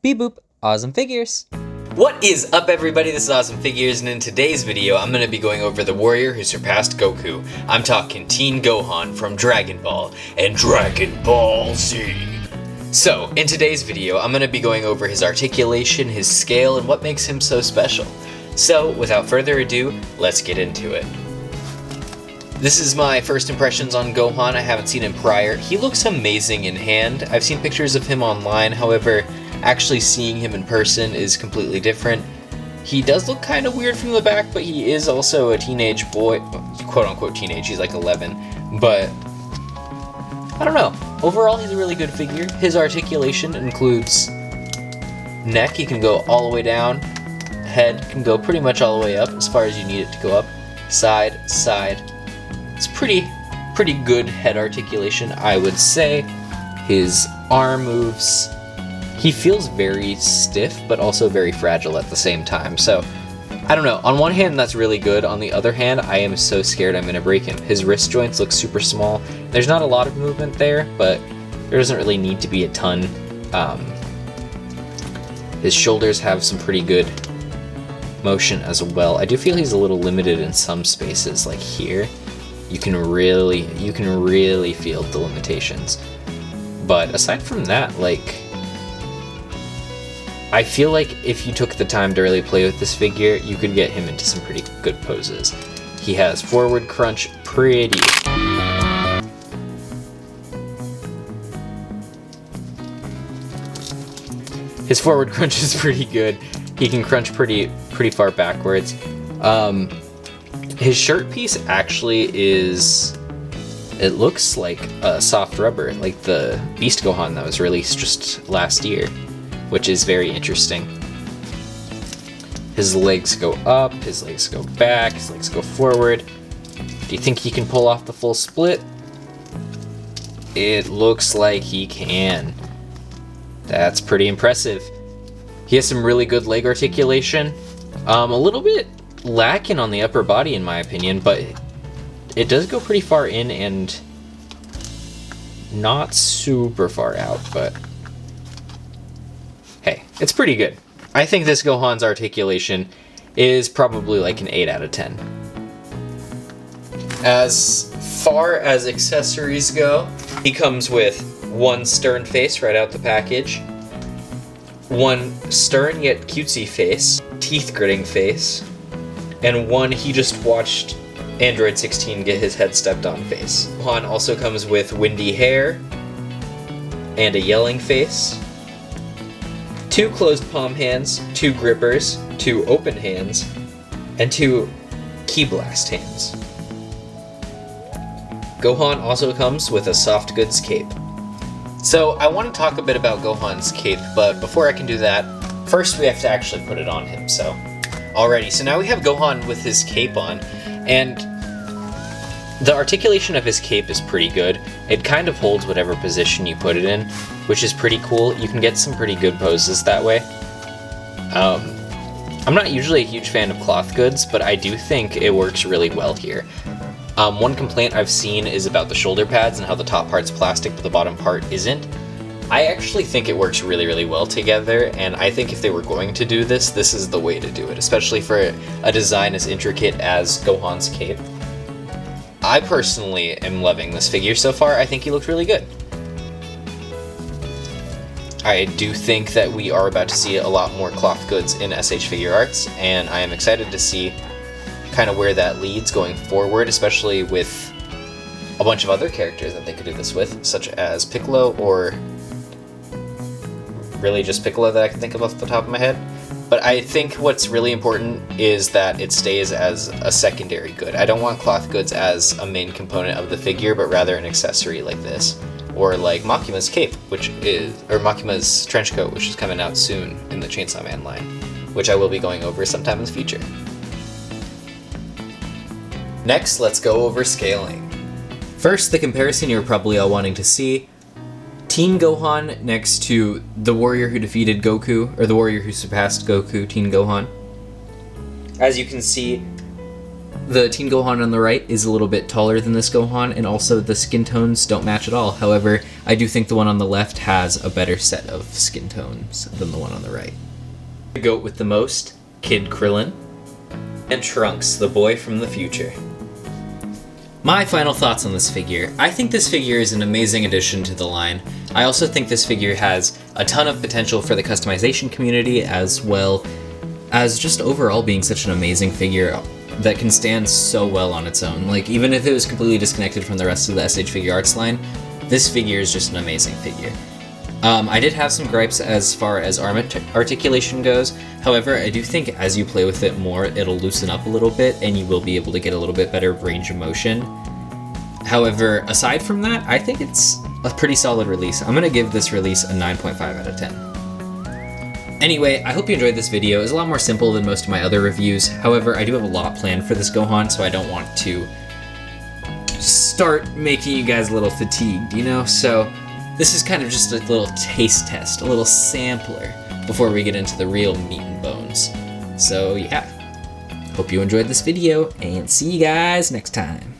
Beep boop, awesome figures! What is up, everybody? This is Awesome Figures, and in today's video, I'm going to be going over the warrior who surpassed Goku. I'm talking Teen Gohan from Dragon Ball and Dragon Ball Z. So, in today's video, I'm going to be going over his articulation, his scale, and what makes him so special. So, without further ado, let's get into it. This is my first impressions on Gohan. I haven't seen him prior. He looks amazing in hand. I've seen pictures of him online, however, actually seeing him in person is completely different. He does look kind of weird from the back, but he is also a teenage boy, quote-unquote teenage, he's like 11, but I don't know. Overall, he's a really good figure. His articulation includes neck, he can go all the way down, head can go pretty much all the way up as far as you need it to go up, side, side. It's pretty good head articulation, I would say. His arm moves, he feels very stiff, but also very fragile at the same time. So, I don't know. On one hand, that's really good. On the other hand, I am so scared I'm going to break him. His wrist joints look super small. There's not a lot of movement there, but there doesn't really need to be a ton. His shoulders have some pretty good motion as well. I do feel he's a little limited in some spaces, like here. You can really feel the limitations. But aside from that, like, I feel like if you took the time to really play with this figure, you could get him into some pretty good poses. He has forward crunch pretty. His forward crunch is pretty good. He can crunch pretty far backwards. His shirt piece actually is, it looks like a soft rubber, like the Beast Gohan that was released just last year, which is very interesting. His legs go up, his legs go back, his legs go forward. Do you think he can pull off the full split? It looks like he can. That's pretty impressive. He has some really good leg articulation. A little bit lacking on the upper body in my opinion, but it does go pretty far in and not super far out, but hey, it's pretty good. I think this Gohan's articulation is probably like an 8 out of 10. As far as accessories go, he comes with one stern face right out the package, one stern yet cutesy face, teeth gritting face, and one he just watched Android 16 get his head stepped on face. Gohan also comes with windy hair and a yelling face, 2 closed palm hands, 2 grippers, 2 open hands, and 2 key blast hands. Gohan also comes with a soft goods cape. So I want to talk a bit about Gohan's cape, but before I can do that, first we have to actually put it on him, so. Alrighty, so now we have Gohan with his cape on, and the articulation of his cape is pretty good. It kind of holds whatever position you put it in, which is pretty cool. You can get some pretty good poses that way. I'm not usually a huge fan of cloth goods, but I do think it works really well here. One complaint I've seen is about the shoulder pads and how the top part's plastic but the bottom part isn't. I actually think it works really well together, and I think if they were going to do this, this is the way to do it, especially for a design as intricate as Gohan's cape. I personally am loving this figure so far. I think he looks really good. I do think that we are about to see a lot more cloth goods in SH Figuarts, and I am excited to see kind of where that leads going forward, especially with a bunch of other characters that they could do this with, such as Piccolo, or really just Piccolo that I can think of off the top of my head. But I think what's really important is that it stays as a secondary good. I don't want cloth goods as a main component of the figure, but rather an accessory like this. Or like Makima's cape, or Makima's trench coat, which is coming out soon in the Chainsaw Man line, which I will be going over sometime in the future. Next, let's go over scaling. First, the comparison you're probably all wanting to see. Teen Gohan next to the warrior who defeated Goku, or the warrior who surpassed Goku, Teen Gohan. As you can see, The Teen Gohan on the right is a little bit taller than this Gohan, and also the skin tones don't match at all. However, I do think the one on the left has a better set of skin tones than the one on the right. The goat with the most, Kid Krillin, and Trunks, the boy from the future. My final thoughts on this figure. I think this figure is an amazing addition to the line. I also think this figure has a ton of potential for the customization community, as well as just overall being such an amazing figure that can stand so well on its own. Like, even if it was completely disconnected from the rest of the SH Figuarts line, this figure is just an amazing figure. I did have some gripes as far as arm articulation goes. However, I do think as you play with it more, it'll loosen up a little bit and you will be able to get a little bit better range of motion. However, aside from that, I think it's a pretty solid release. I'm gonna give this release a 9.5 out of 10. Anyway, I hope you enjoyed this video. It's a lot more simple than most of my other reviews. However, I do have a lot planned for this Gohan, so I don't want to start making you guys a little fatigued, you know? So this is kind of just a little taste test, a little sampler, before we get into the real meat and bones. So yeah, hope you enjoyed this video, and see you guys next time.